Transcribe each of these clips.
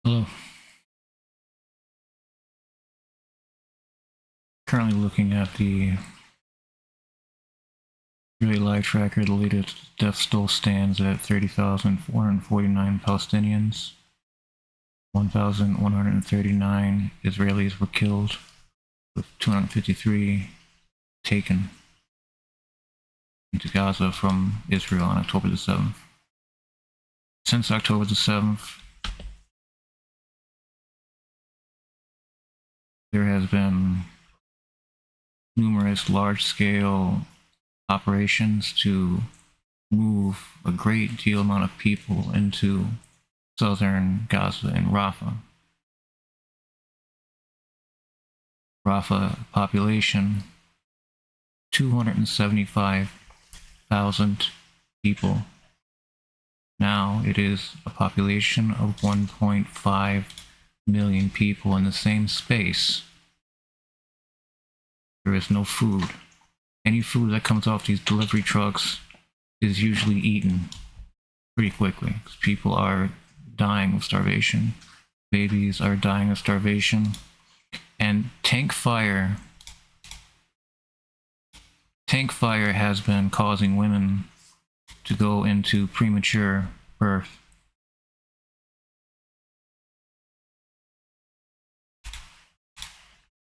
Hello. Currently looking at the Israeli live tracker. The latest death toll stands at 30,449 Palestinians. 1,139 Israelis were killed, with 253 taken into Gaza from Israel on October the 7th. Since October the 7th, there has been numerous large-scale operations to move a great deal amount of people into southern Gaza and Rafah. Rafah population 275,000 people. Now it is a population of 1.5 million people in the same space. There is no food. Any food that comes off these delivery trucks is usually eaten pretty quickly because people are dying of starvation. Babies are dying of starvation. And tank fire has been causing women to go into premature birth.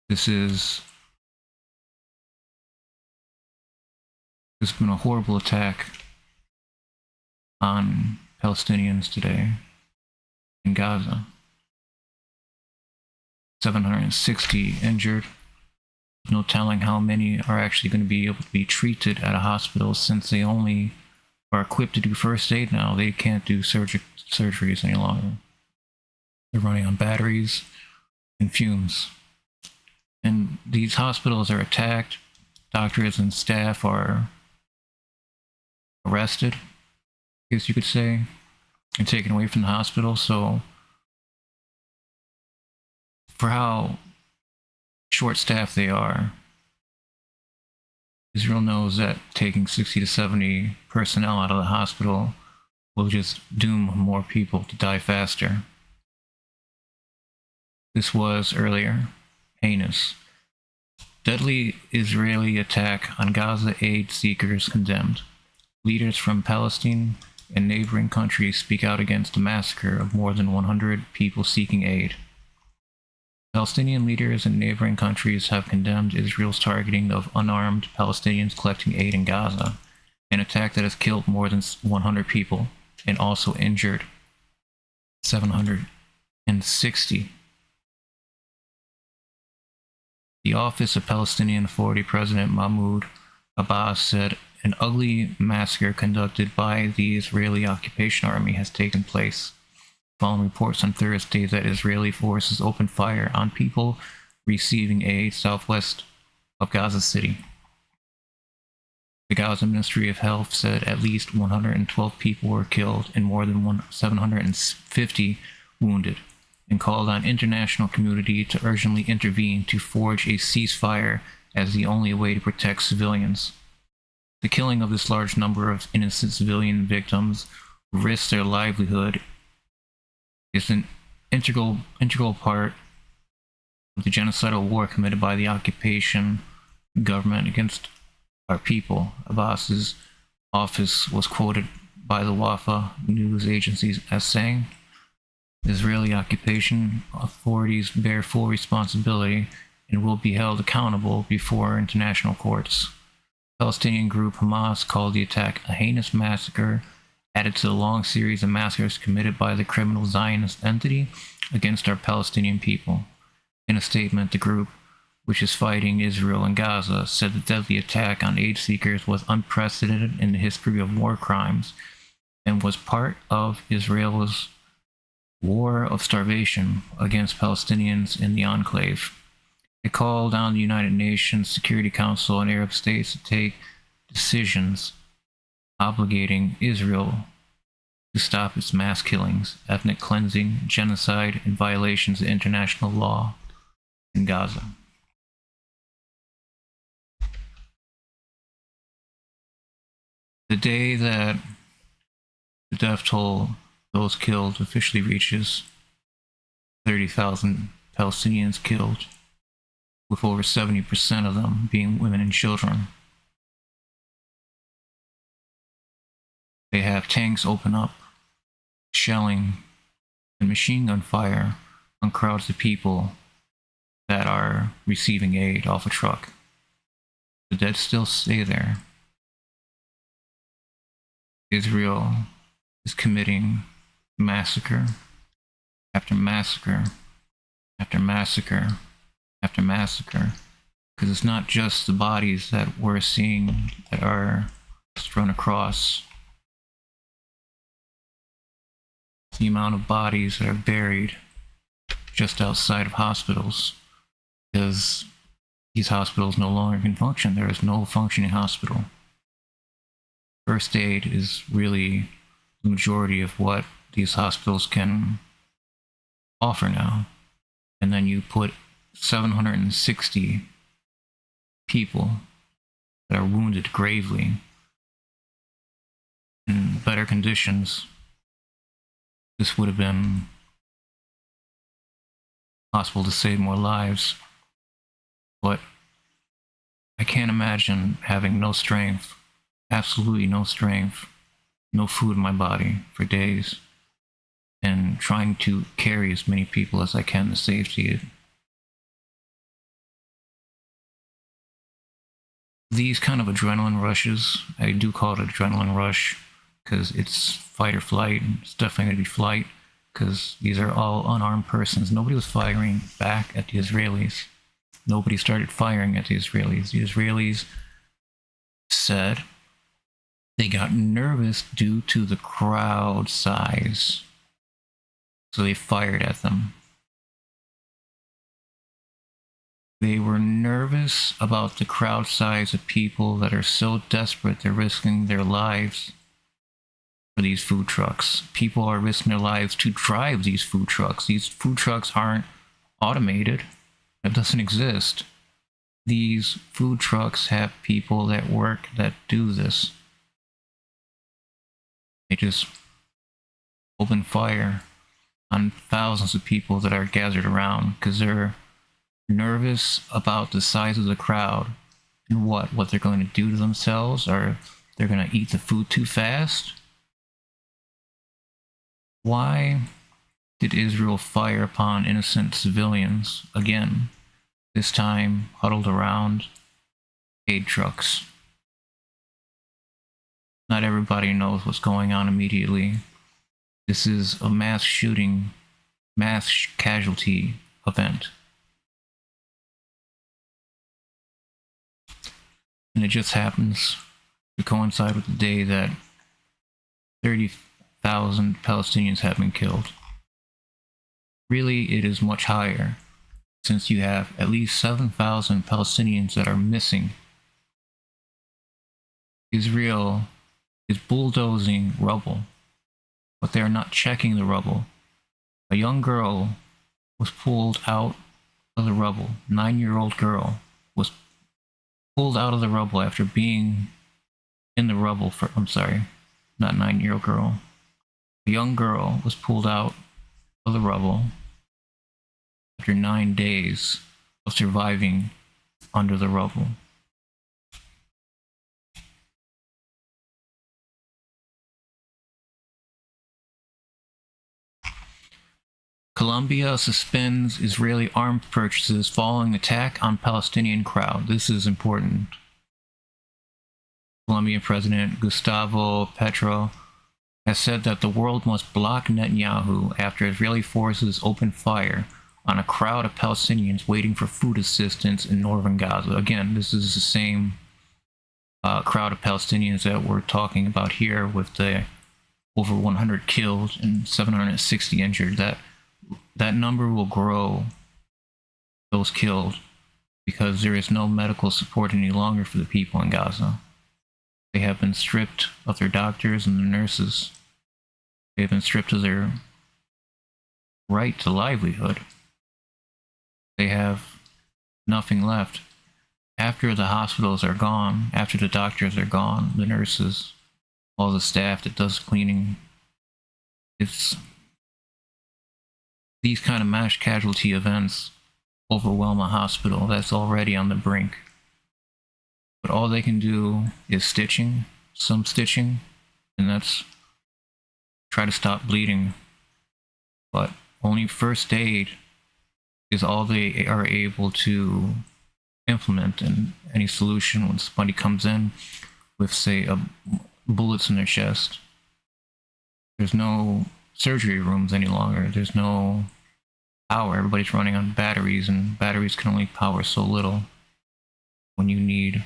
This has been a horrible attack on Palestinians today in Gaza. 760 injured. No telling how many are actually going to be able to be treated at a hospital, since they only are equipped to do first aid now. They can't do surgeries any longer. They're running on batteries and fumes. And these hospitals are attacked. Doctors and staff are arrested, I guess you could say, and taken away from the hospital. So for how short-staffed they are, Israel knows that taking 60 to 70 personnel out of the hospital will just doom more people to die faster. This was earlier heinous. Deadly Israeli attack on Gaza aid seekers condemned. Leaders from Palestine and neighboring countries speak out against the massacre of more than 100 people seeking aid. Palestinian leaders in neighboring countries have condemned Israel's targeting of unarmed Palestinians collecting aid in Gaza, an attack that has killed more than 100 people and also injured 760. The Office of Palestinian Authority President Mahmoud Abbas said an ugly massacre conducted by the Israeli occupation army has taken place, following reports on Thursday that Israeli forces opened fire on people receiving aid southwest of Gaza City. The Gaza Ministry of Health said at least 112 people were killed and more than 750 wounded, and called on international community to urgently intervene to forge a ceasefire as the only way to protect civilians. The killing of this large number of innocent civilian victims who risked their livelihood is an integral part of the genocidal war committed by the occupation government against our people. Abbas's office was quoted by the Wafa news agencies as saying, Israeli occupation authorities bear full responsibility and will be held accountable before international courts. Palestinian group Hamas called the attack a heinous massacre, added to the long series of massacres committed by the criminal Zionist entity against our Palestinian people. In a statement, the group, which is fighting Israel and Gaza, said the deadly attack on aid seekers was unprecedented in the history of war crimes and was part of Israel's war of starvation against Palestinians in the enclave. It called on the United Nations Security Council and Arab states to take decisions obligating Israel to stop its mass killings, ethnic cleansing, genocide, and violations of international law in Gaza. The day that the death toll, those killed, officially reaches 30,000 Palestinians killed, with over 70% of them being women and children. They have tanks open up, shelling and machine gun fire on crowds of people that are receiving aid off a truck. The dead still stay there. Israel is committing massacre after massacre after massacre after massacre, because it's not just the bodies that we're seeing that are strewn across. The amount of bodies that are buried just outside of hospitals, because these hospitals no longer can function. There is no functioning hospital. First aid is really the majority of what these hospitals can offer now. And then you put 760 people that are wounded gravely in better conditions. This would have been possible to save more lives, but I can't imagine having no strength, absolutely no strength, no food in my body for days, and trying to carry as many people as I can to safety. These kind of adrenaline rushes, I do call it adrenaline rush, because it's fight or flight. It's definitely going to be flight, because these are all unarmed persons. Nobody was firing back at the Israelis. Nobody started firing at the Israelis. The Israelis said they got nervous due to the crowd size, so they fired at them. They were nervous about the crowd size of people that are so desperate they're risking their lives for these food trucks. People are risking their lives to drive these food trucks. These food trucks aren't automated. It doesn't exist. These food trucks have people that work that do this. They just open fire on thousands of people that are gathered around because they're nervous about the size of the crowd and what they're going to do to themselves, or they're going to eat the food too fast. Why did Israel fire upon innocent civilians again, this time huddled around aid trucks? Not everybody knows what's going on immediately. This is a mass shooting, mass casualty event. And it just happens to coincide with the day that 30,000 Palestinians have been killed. Really, it is much higher, since you have at least 7,000 Palestinians that are missing. Israel is bulldozing rubble, but they are not checking the rubble. A young girl was pulled out of the rubble. 9-year-old girl was pulled out of the rubble after being in the rubble for, not 9-year-old girl. A young girl was pulled out of the rubble after 9 days of surviving under the rubble. Colombia suspends Israeli arms purchases following attack on Palestinian crowd. This is important. Colombian President Gustavo Petro has said that the world must block Netanyahu after Israeli forces opened fire on a crowd of Palestinians waiting for food assistance in northern Gaza. Again, this is the same crowd of Palestinians that we're talking about here, with the over 100 killed and 760 injured. That number will grow, those killed, because there is no medical support any longer for the people in Gaza. They have been stripped of their doctors and their nurses. They have been stripped of their right to livelihood. They have nothing left. After the hospitals are gone, after the doctors are gone, the nurses, all the staff that does cleaning, it's these kind of mass casualty events overwhelm a hospital that's already on the brink. But all they can do is stitching, some stitching, and that's try to stop bleeding. But only first aid is all they are able to implement, and any solution when somebody comes in with, say, bullets in their chest. There's no surgery rooms any longer. There's no power. Everybody's running on batteries, and batteries can only power so little when you need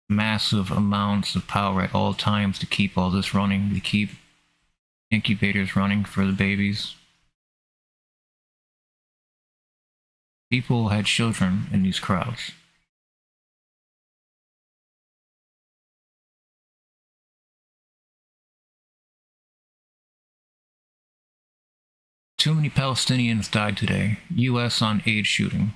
massive amounts of power at all times to keep all this running, to keep incubators running for the babies. People had children in these crowds. Too many Palestinians died today. U.S. on aid shooting.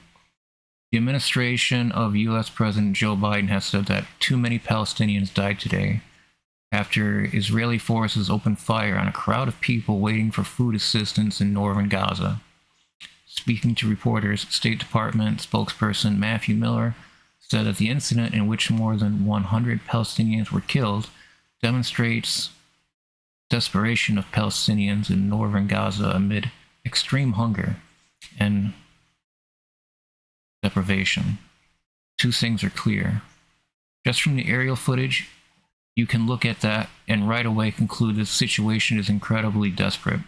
The administration of U.S. President Joe Biden has said that too many Palestinians died today after Israeli forces opened fire on a crowd of people waiting for food assistance in northern Gaza. Speaking to reporters, State Department spokesperson Matthew Miller said that the incident, in which more than 100 Palestinians were killed, demonstrates desperation of Palestinians in northern Gaza amid extreme hunger and deprivation. Two things are clear. Just from the aerial footage, you can look at that and right away conclude the situation is incredibly desperate.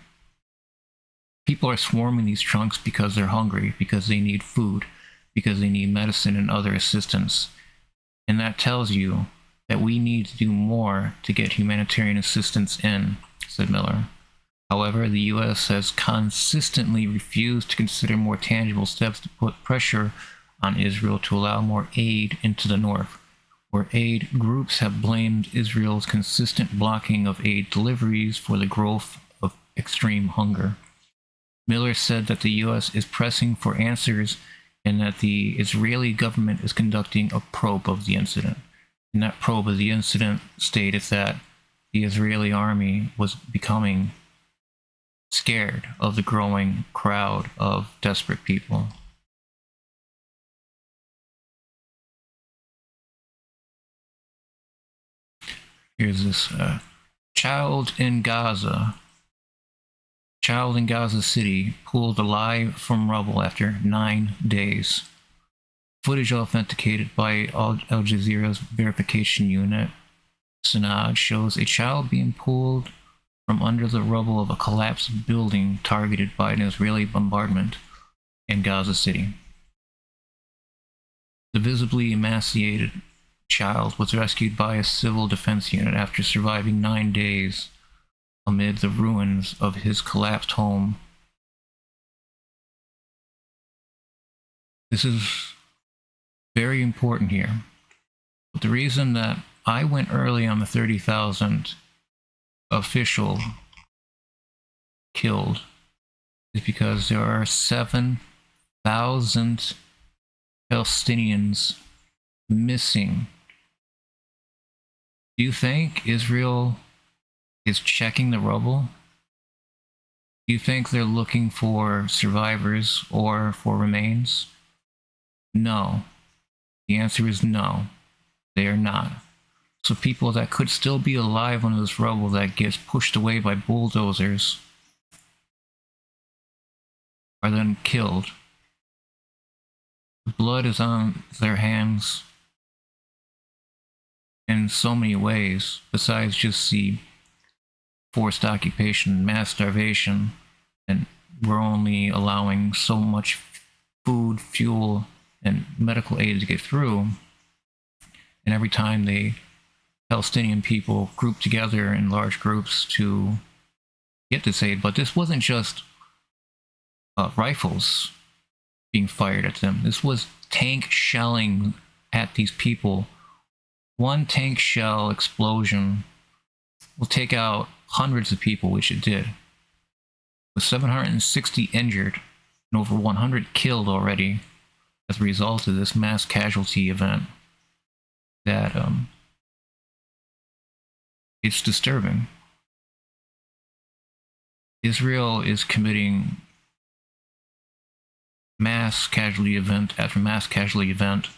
People are swarming these trunks because they're hungry, because they need food, because they need medicine and other assistance. And that tells you that we need to do more to get humanitarian assistance in, said Miller. However, the U.S. has consistently refused to consider more tangible steps to put pressure on Israel to allow more aid into the north, where aid groups have blamed Israel's consistent blocking of aid deliveries for the growth of extreme hunger. Miller said that the U.S. is pressing for answers and that the Israeli government is conducting a probe of the incident. And that probe of the incident stated that the Israeli army was becoming scared of the growing crowd of desperate people. Here's this child in Gaza City pulled alive from rubble after 9 days. Footage authenticated by Al Jazeera's verification unit, Sanad, shows a child being pulled from under the rubble of a collapsed building targeted by an Israeli bombardment in Gaza City. The visibly emaciated child was rescued by a civil defense unit after surviving 9 days amid the ruins of his collapsed home. This is very important here. But the reason that I went early on the 30,000 official killed is because there are 7,000 Palestinians missing. Do you think Israel is checking the rubble? Do you think they're looking for survivors or for remains? No. The answer is no. They are not. So people that could still be alive under this rubble that gets pushed away by bulldozers are then killed. The blood is on their hands in so many ways, besides just the forced occupation, mass starvation, and we're only allowing so much food, fuel, and medical aid to get through. And every time the Palestinian people group together in large groups to get this aid, but this wasn't just rifles being fired at them. This was tank shelling at these people. One tank shell explosion will take out hundreds of people, which it did. With 760 injured and over 100 killed already as a result of this mass casualty event, that it's disturbing. Israel is committing mass casualty event after mass casualty event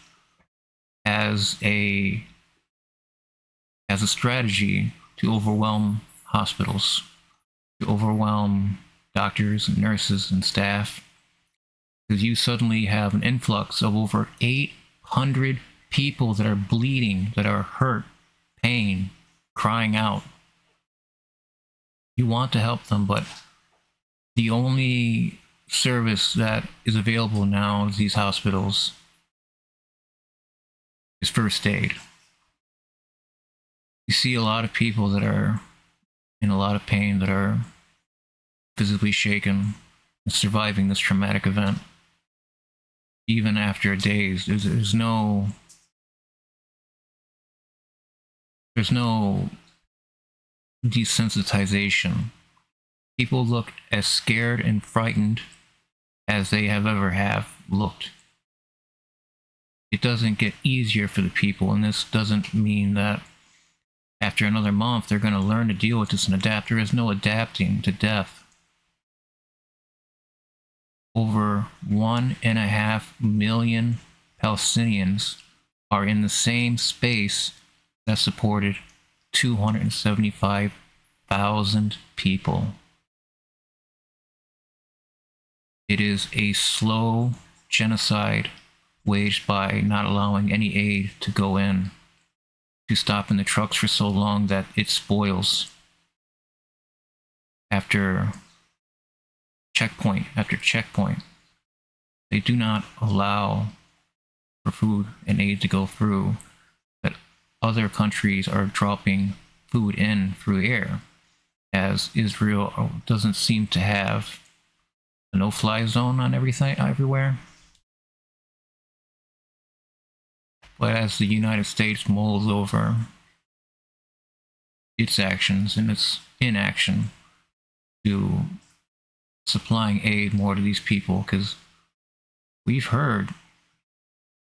as a strategy to overwhelm hospitals, to overwhelm doctors and nurses and staff, because you suddenly have an influx of over 800 people that are bleeding, that are hurt, pain, crying out. You want to help them, but the only service that is available now in these hospitals is first aid. You see a lot of people that are in a lot of pain, that are physically shaken, and surviving this traumatic event. Even after days, there's no desensitization. People look as scared and frightened as they have ever looked. It doesn't get easier for the people, and this doesn't mean that after another month they're going to learn to deal with this and adapt. There is no adapting to death. Over 1.5 million Palestinians are in the same space that supported 275,000 people. It is a slow genocide waged by not allowing any aid to go in, to stop in the trucks for so long that it spoils. After checkpoint after checkpoint, they do not allow for food and aid to go through, that other countries are dropping food in through air, as Israel doesn't seem to have a no-fly zone on everything everywhere. But as the United States mulls over its actions and its inaction to supplying aid more to these people, because we've heard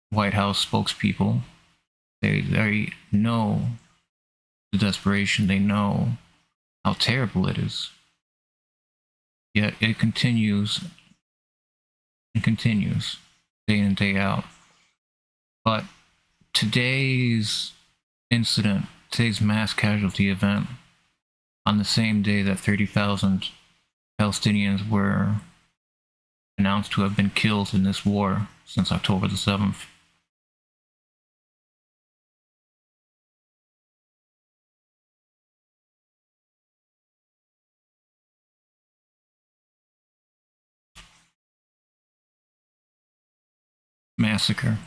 White House spokespeople, they know the desperation, they know how terrible it is. Yet it continues and continues day in and day out. But today's incident, today's mass casualty event, on the same day that 30,000 Palestinians were announced to have been killed in this war since October the 7th. Massacre.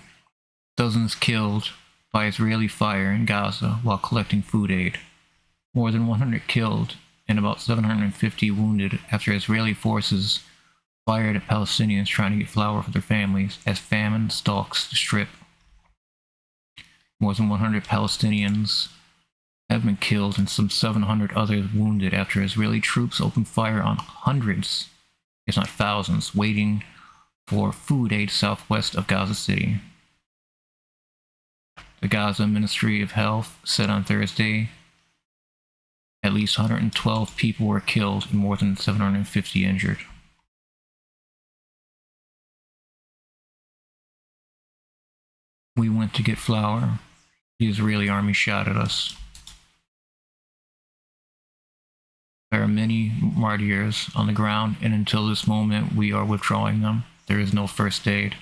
Dozens killed by Israeli fire in Gaza while collecting food aid. More than 100 killed and about 750 wounded after Israeli forces fired at Palestinians trying to get flour for their families as famine stalks the strip. More than 100 Palestinians have been killed and some 700 others wounded after Israeli troops opened fire on hundreds, if not thousands, waiting for food aid southwest of Gaza City. The Gaza Ministry of Health said on Thursday at least 112 people were killed and more than 750 injured. We went to get flour. The Israeli army shot at us. There are many martyrs on the ground, and until this moment we are withdrawing them. There is no first aid.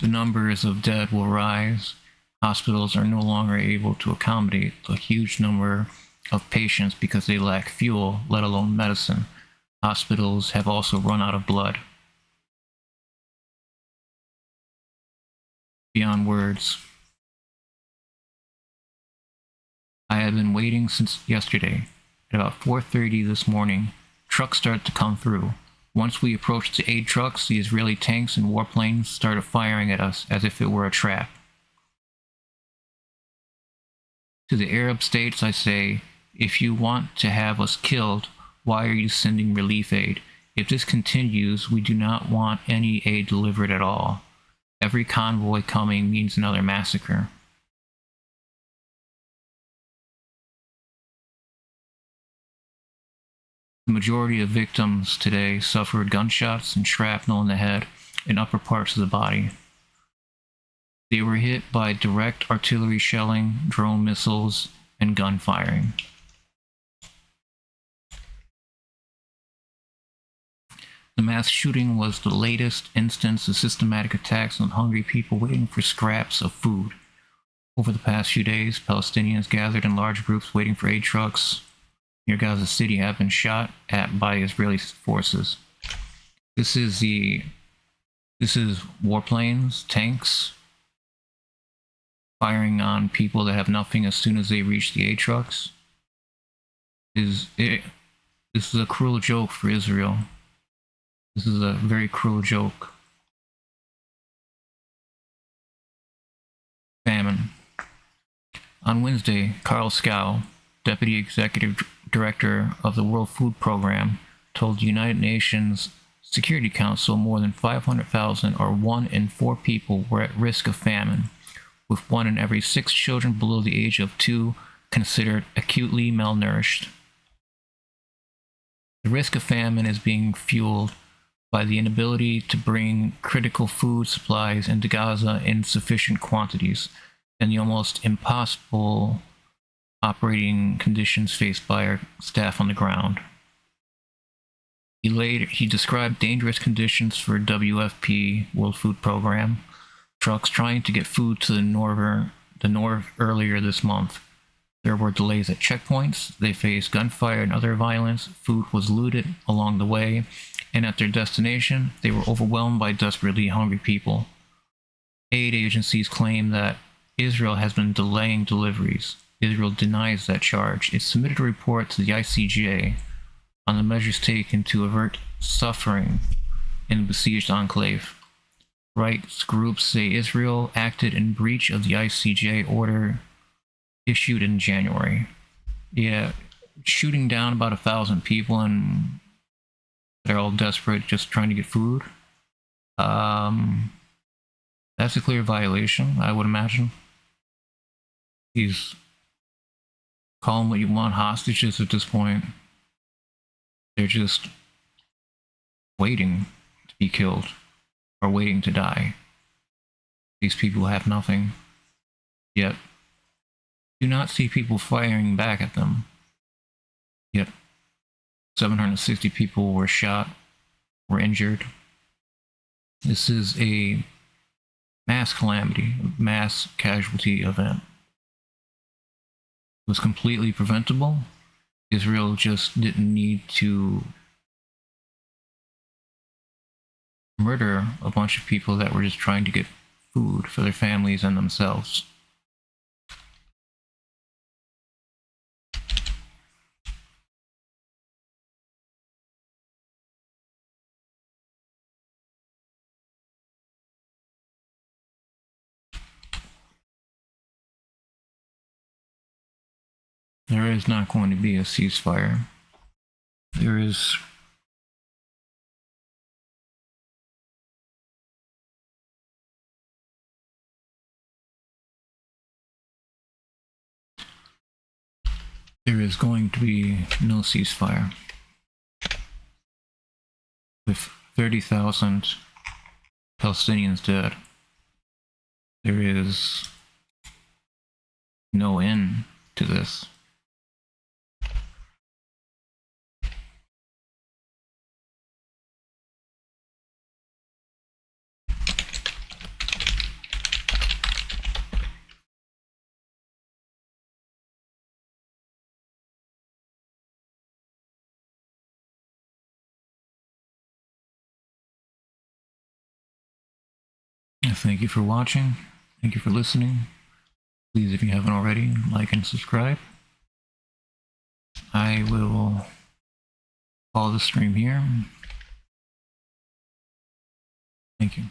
The numbers of dead will rise. Hospitals are no longer able to accommodate the huge number of patients because they lack fuel, let alone medicine. Hospitals have also run out of blood. Beyond words. I have been waiting since yesterday. At about 4:30 this morning, trucks started to come through. Once we approached the aid trucks, the Israeli tanks and warplanes started firing at us as if it were a trap. To the Arab states, I say, if you want to have us killed, why are you sending relief aid? If this continues, we do not want any aid delivered at all. Every convoy coming means another massacre. majority of victims today suffered gunshots and shrapnel in the head and upper parts of the body. They were hit by direct artillery shelling, drone missiles, and gun firing. The mass shooting was the latest instance of systematic attacks on hungry people waiting for scraps of food. Over the past few days, Palestinians gathered in large groups waiting for aid trucks near Gaza City have been shot at by Israeli forces. This is warplanes, tanks, firing on people that have nothing as soon as they reach the aid trucks. This is a cruel joke for Israel. This is a very cruel joke. Famine. On Wednesday, Carl Scow, Deputy Executive Director of the World Food Program, told the United Nations Security Council more than 500,000 or 1 in 4 people were at risk of famine, with 1 in every 6 children below the age of 2 considered acutely malnourished. The risk of famine is being fueled by the inability to bring critical food supplies into Gaza in sufficient quantities and the almost impossible operating conditions faced by our staff on the ground. He described dangerous conditions for WFP, World Food Program, trucks trying to get food to the north earlier this month. There were delays at checkpoints, they faced gunfire and other violence, food was looted along the way, and at their destination, they were overwhelmed by desperately hungry people. Aid agencies claim that Israel has been delaying deliveries. Israel denies that charge. It submitted a report to the ICJ on the measures taken to avert suffering in the besieged enclave. Rights groups say Israel acted in breach of the ICJ order issued in January. Yeah, shooting down about 1,000 people and they're all desperate just trying to get food. That's a clear violation, I would imagine. He's calling what you want hostages at this point. They're just waiting to be killed or waiting to die. These people have nothing. Yet, do not see people firing back at them. Yet, 760 people were shot, were injured. This is a mass calamity, a mass casualty event. It was completely preventable. Israel just didn't need to murder a bunch of people that were just trying to get food for their families and themselves. There is not going to be a ceasefire. There is going to be no ceasefire. With 30,000 Palestinians dead, there is no end to this. Thank you for watching. Thank you for listening. Please, if you haven't already, like and subscribe. I will call the stream here. Thank you.